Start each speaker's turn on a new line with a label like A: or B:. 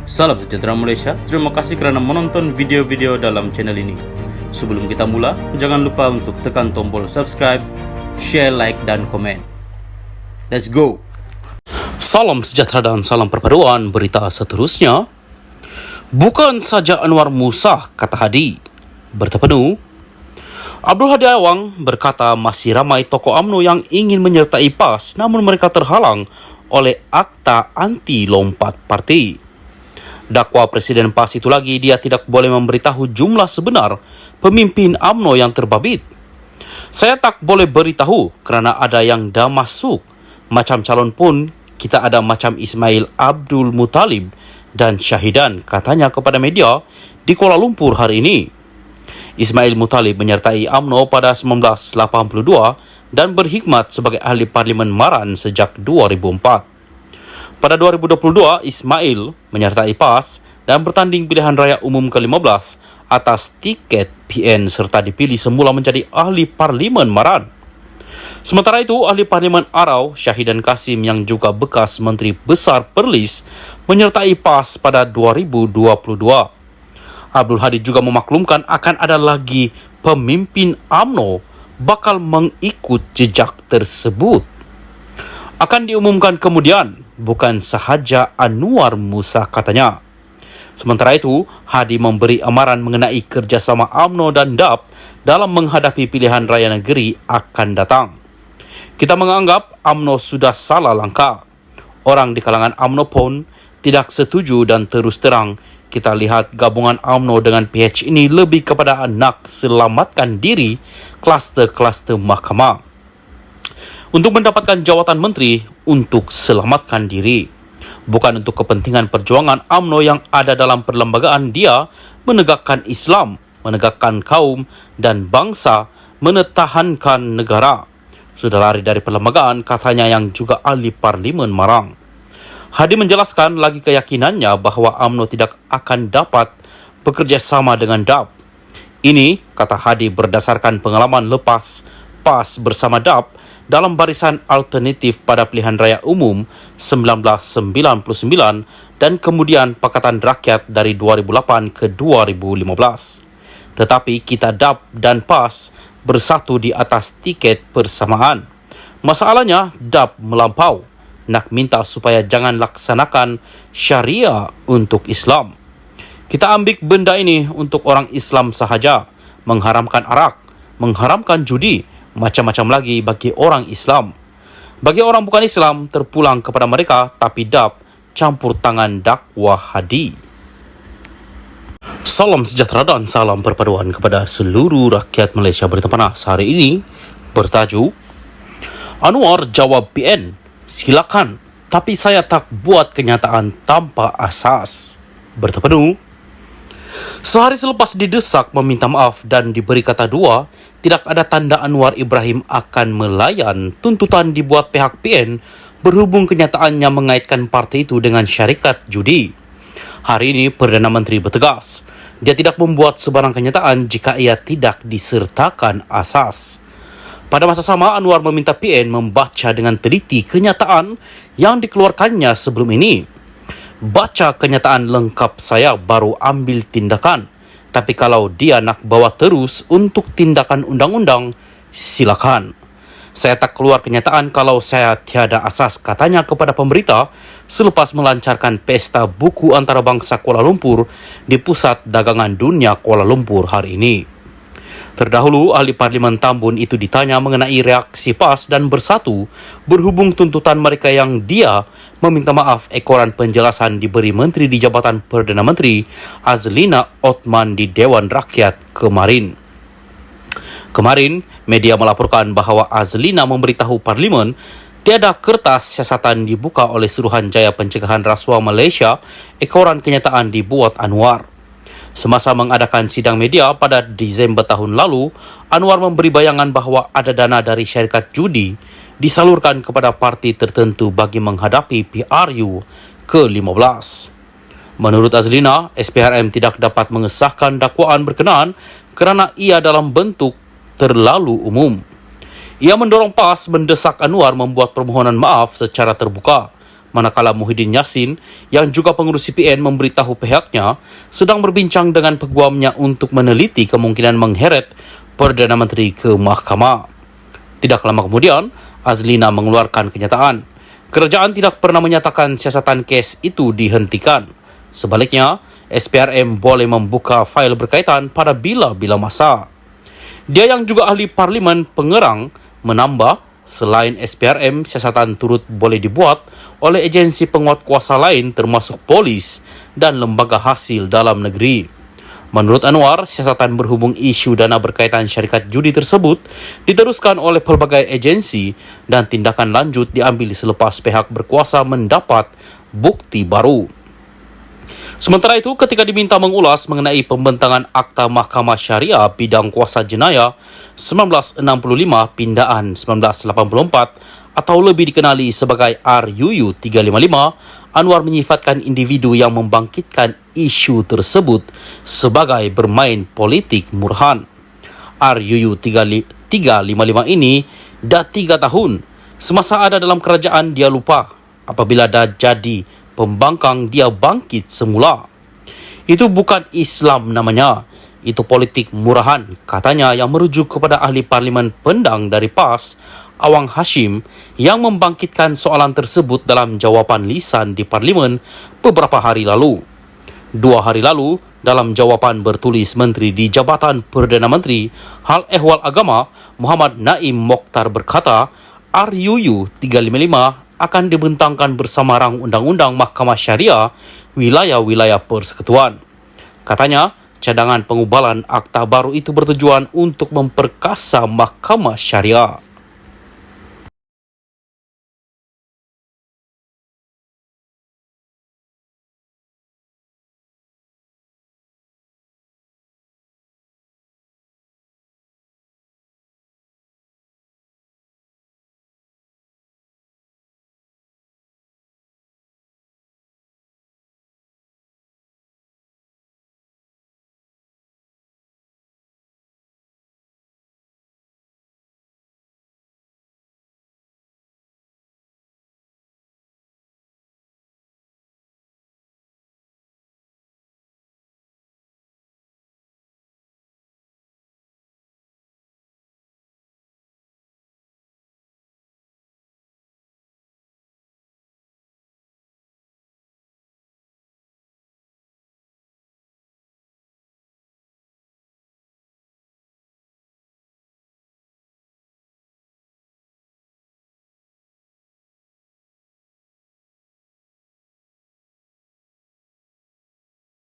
A: Salam sejahtera Malaysia, terima kasih kerana menonton video-video dalam channel ini. Sebelum kita mula, jangan lupa untuk tekan tombol subscribe, share, like dan komen. Let's go! Salam sejahtera dan salam perpaduan. Berita seterusnya, bukan saja Anwar Musa, kata Hadi. Bertepenu, Abdul Hadi Awang berkata masih ramai tokoh UMNO yang ingin menyertai PAS namun mereka terhalang oleh akta anti lompat parti. Dakwa Presiden PAS itu lagi, dia tidak boleh memberitahu jumlah sebenar pemimpin UMNO yang terbabit. Saya tak boleh beritahu kerana ada yang dah masuk. Macam calon pun kita ada macam Ismail Abdul Muttalib dan Syahidan, katanya kepada media di Kuala Lumpur hari ini. Ismail Muttalib menyertai UMNO pada 1982 dan berkhidmat sebagai ahli Parlimen Maran sejak 2004. Pada 2022, Ismail menyertai PAS dan bertanding pilihan raya umum ke-15 atas tiket PN serta dipilih semula menjadi ahli Parlimen Maran. Sementara itu, ahli Parlimen Arau, Syahidan Kasim yang juga bekas Menteri Besar Perlis menyertai PAS pada 2022. Abdul Hadi juga memaklumkan akan ada lagi pemimpin UMNO bakal mengikut jejak tersebut. Akan diumumkan kemudian, bukan sahaja Anwar Musa, katanya. Sementara itu, Hadi memberi amaran mengenai kerjasama UMNO dan DAP dalam menghadapi pilihan raya negeri akan datang. Kita menganggap UMNO sudah salah langkah. Orang di kalangan UMNO pun tidak setuju dan terus terang kita lihat gabungan UMNO dengan PH ini lebih kepada nak selamatkan diri kluster-kluster mahkamah untuk mendapatkan jawatan menteri untuk selamatkan diri. Bukan untuk kepentingan perjuangan UMNO yang ada dalam perlembagaan dia menegakkan Islam, menegakkan kaum dan bangsa, menetahankan negara. Sudah lari dari perlembagaan, katanya yang juga ahli Parlimen Marang. Hadi menjelaskan lagi keyakinannya bahawa UMNO tidak akan dapat bekerjasama dengan DAP. Ini, kata Hadi, berdasarkan pengalaman lepas PAS bersama DAP dalam barisan alternatif pada pilihan raya umum 1999 dan kemudian Pakatan Rakyat dari 2008 ke 2015. Tetapi kita DAP dan PAS bersatu di atas tiket persamaan. Masalahnya DAP melampau, nak minta supaya jangan laksanakan syariah untuk Islam. Kita ambil benda ini untuk orang Islam sahaja, mengharamkan arak, mengharamkan judi, macam-macam lagi bagi orang Islam. Bagi orang bukan Islam, terpulang kepada mereka, tapi DAP campur tangan dakwah Hadi. Salam sejahtera dan salam perpaduan kepada seluruh rakyat Malaysia. Berita panas hari ini bertajuk Anwar jawab PN, silakan, tapi saya tak buat kenyataan tanpa asas. Bertepenu, sehari selepas didesak meminta maaf dan diberi kata dua, tidak ada tanda Anwar Ibrahim akan melayan tuntutan dibuat pihak PN berhubung kenyataannya mengaitkan parti itu dengan syarikat judi. Hari ini Perdana Menteri bertegas, dia tidak membuat sebarang kenyataan jika ia tidak disertakan asas. Pada masa sama, Anwar meminta PN membaca dengan teliti kenyataan yang dikeluarkannya sebelum ini. Baca kenyataan lengkap saya baru ambil tindakan. Tapi kalau dia nak bawa terus untuk tindakan undang-undang, silakan. Saya tak keluar kenyataan kalau saya tiada asas, katanya kepada pemberita selepas melancarkan pesta buku antarabangsa Kuala Lumpur di Pusat Dagangan Dunia Kuala Lumpur hari ini. Terdahulu, ahli Parlimen Tambun itu ditanya mengenai reaksi PAS dan Bersatu berhubung tuntutan mereka yang dia meminta maaf ekoran penjelasan diberi Menteri di Jabatan Perdana Menteri Azlina Othman di Dewan Rakyat kemarin. Kemarin, media melaporkan bahawa Azlina memberitahu Parlimen tiada kertas siasatan dibuka oleh Suruhanjaya Pencegahan Rasuah Malaysia, ekoran kenyataan dibuat Anwar. Semasa mengadakan sidang media pada Disember tahun lalu, Anwar memberi bayangan bahawa ada dana dari syarikat judi disalurkan kepada parti tertentu bagi menghadapi PRU ke-15. Menurut Azlina, SPRM tidak dapat mengesahkan dakwaan berkenaan kerana ia dalam bentuk terlalu umum. Ia mendorong PAS mendesak Anwar membuat permohonan maaf secara terbuka, Manakala Muhyiddin Yassin yang juga pengurus CPN memberitahu pihaknya sedang berbincang dengan peguamnya untuk meneliti kemungkinan mengheret Perdana Menteri ke mahkamah. Tidak lama kemudian, Azlina mengeluarkan kenyataan. Kerajaan tidak pernah menyatakan siasatan kes itu dihentikan. Sebaliknya, SPRM boleh membuka fail berkaitan pada bila-bila masa. Dia yang juga ahli parlimen Pengerang menambah, selain SPRM, siasatan turut boleh dibuat oleh agensi penguat kuasa lain termasuk polis dan lembaga hasil dalam negeri. Menurut Anwar, siasatan berhubung isu dana berkaitan syarikat judi tersebut diteruskan oleh pelbagai agensi dan tindakan lanjut diambil selepas pihak berkuasa mendapat bukti baru. Sementara itu, ketika diminta mengulas mengenai pembentangan Akta Mahkamah Syariah Bidang Kuasa Jenayah 1965 Pindaan 1984 atau lebih dikenali sebagai RUU 355, Anwar menyifatkan individu yang membangkitkan isu tersebut sebagai bermain politik murahan. RUU 355 ini dah 3 tahun. Semasa ada dalam kerajaan dia lupa. Apabila dah jadi pembangkang dia bangkit semula. Itu bukan Islam namanya. Itu politik murahan, katanya, yang merujuk kepada ahli parlimen Pendang dari PAS, Awang Hashim, yang membangkitkan soalan tersebut dalam jawapan lisan di parlimen beberapa hari lalu. 2 hari lalu, dalam jawapan bertulis Menteri di Jabatan Perdana Menteri Hal Ehwal Agama, Muhammad Naim Mokhtar berkata, RUU 355 akan dibentangkan bersama rang Undang-Undang Mahkamah Syariah wilayah-wilayah persekutuan. Katanya, cadangan pengubalan akta baru itu bertujuan untuk memperkasa Mahkamah Syariah.